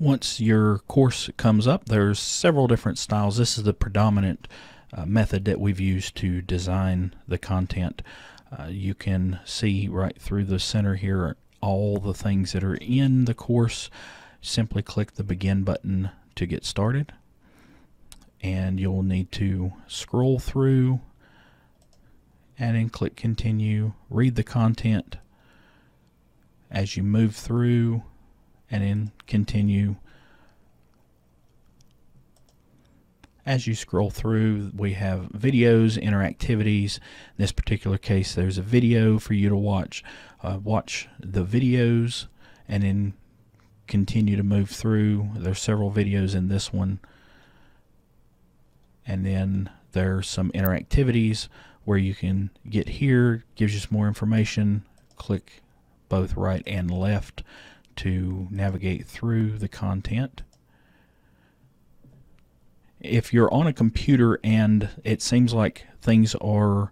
Once your course comes up, there's several different styles. This is the predominant method that we've used to design the content. You can see right through the center here all the things that are in the course. Simply click the begin button to get started, and you'll need to scroll through and then click continue, read the content as you move through, and then continue. As you scroll through, we have videos, interactivities. In this particular case, there's a video for you to watch. Watch the videos and then continue to move through. There's several videos in this one. And then there's some interactivities where you can get here, gives you some more information. Click both right and left to navigate through the content. If you're on a computer and it seems like things are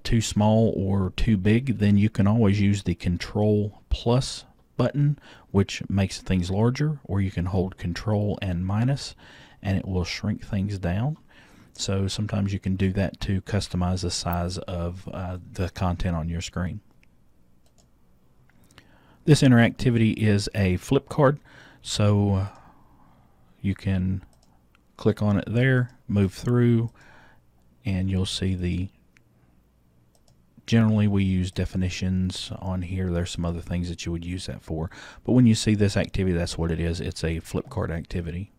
too small or too big, then you can always use the Control plus button, which makes things larger, or you can hold Control and minus and it will shrink things down. So sometimes you can do that to customize the size of the content on your screen. This interactivity is a flip card, so you can click on it there, move through, and you'll see generally we use definitions on here. There's some other things that you would use that for, but when you see this activity, that's what it is. It's a flip card activity.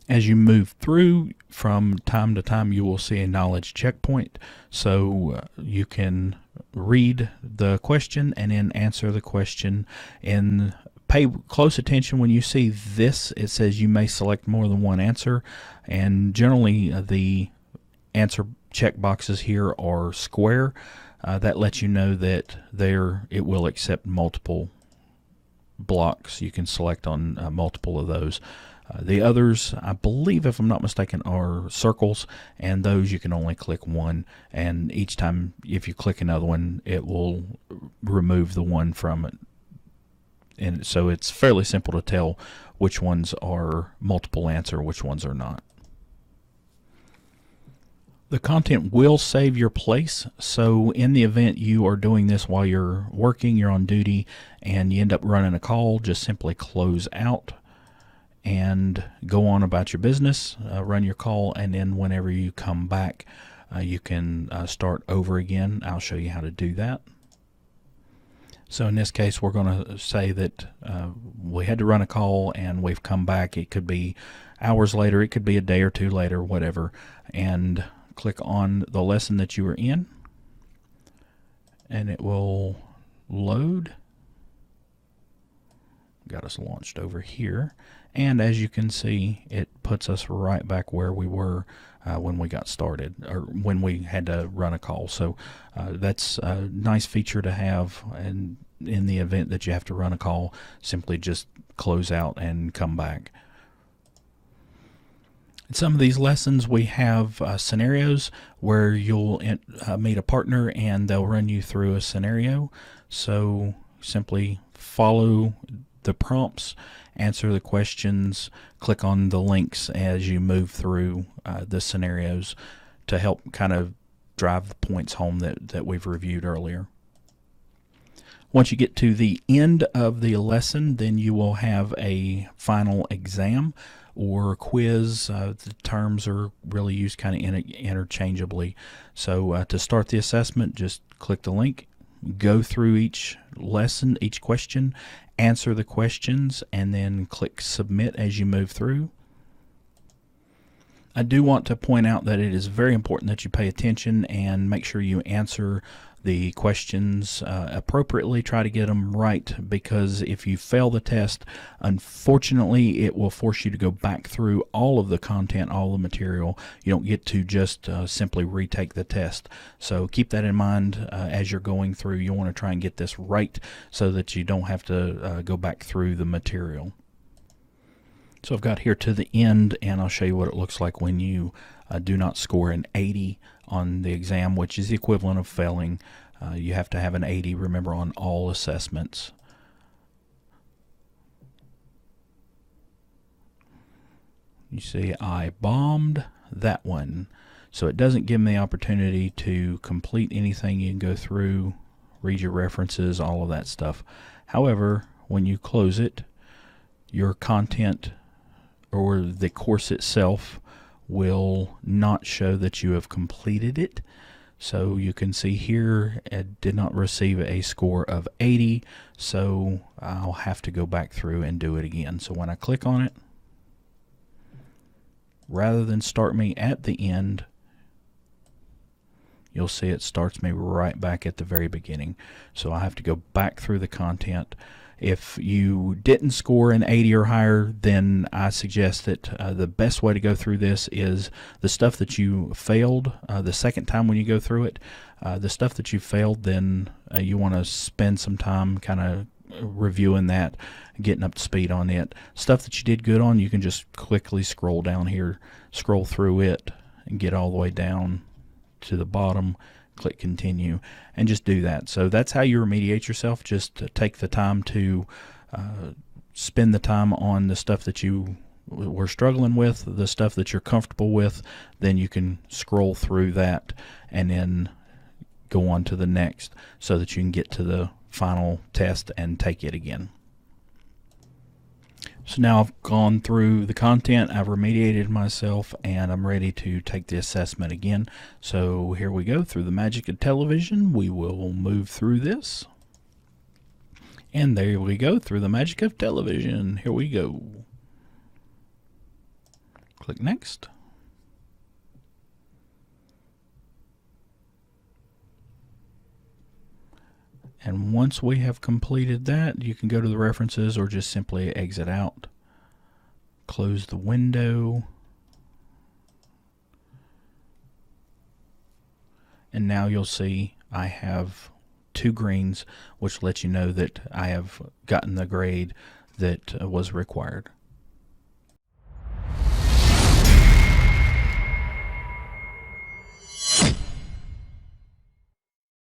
As you move through, from time to time you will see a knowledge checkpoint, so you can read the question and then answer the question. And pay close attention when you see this. It says you may select more than one answer, and generally the answer check boxes here are square. That lets you know that it will accept multiple blocks. You can select on multiple of those. The others, I believe, if I'm not mistaken, are circles, and those you can only click one, and each time if you click another one, it will remove the one from it. And so it's fairly simple to tell which ones are multiple answer, which ones are not. The content will save your place, so in the event you are doing this while you're working, you're on duty, and you end up running a call, just simply close out and go on about your business, run your call, and then whenever you come back, you can start over again. I'll show you how to do that. So in this case, we're going to say that we had to run a call and we've come back. It could be hours later, it could be a day or two later, whatever, and click on the lesson that you were in, and it will load. Got us launched over here, and as you can see, it puts us right back where we were when we got started, or when we had to run a call. So that's a nice feature to have, and in the event that you have to run a call, simply just close out and come back. In some of these lessons we have scenarios where you'll meet a partner and they'll run you through a scenario. So simply follow the prompts, answer the questions, click on the links as you move through the scenarios to help kind of drive the points home that we've reviewed earlier. Once you get to the end of the lesson, then you will have a final exam or quiz. The terms are really used kind of interchangeably. So to start the assessment, just click the link, go through each lesson, each question, answer the questions, and then click submit as you move through. I do want to point out that it is very important that you pay attention and make sure you answer the questions appropriately. Try to get them right, because if you fail the test, unfortunately it will force you to go back through all of the content, all the material. You don't get to just simply retake the test. So keep that in mind as you're going through. You want to try and get this right so that you don't have to go back through the material. So I've got here to the end, and I'll show you what it looks like when you do not score an 80 on the exam, which is the equivalent of failing. You have to have an 80, remember, on all assessments. You see I bombed that one. So it doesn't give me the opportunity to complete anything. You can go through, read your references, all of that stuff. However, when you close it, your content or the course itself will not show that you have completed it. So you can see here it did not receive a score of 80, so I'll have to go back through and do it again. So when I click on it, rather than start me at the end, you'll see it starts me right back at the very beginning. So I have to go back through the content. If you didn't score an 80 or higher, then I suggest that the best way to go through this is the stuff that you failed the second time when you go through it. The stuff that you failed, then you want to spend some time kind of reviewing that, getting up to speed on it. Stuff that you did good on, you can just quickly scroll down here, scroll through it, and get all the way down to the bottom, click continue, and just do that. So that's how you remediate yourself. Just take the time to spend the time on the stuff that you were struggling with, the stuff that you're comfortable with. Then you can scroll through that and then go on to the next so that you can get to the final test and take it again. So now I've gone through the content, I've remediated myself, and I'm ready to take the assessment again. So here we go. Through the magic of television, we will move through this. And there we go. Through the magic of television, here we go. Click next. And once we have completed that, you can go to the references or just simply exit out. Close the window. And now you'll see I have 2 greens, which lets you know that I have gotten the grade that was required.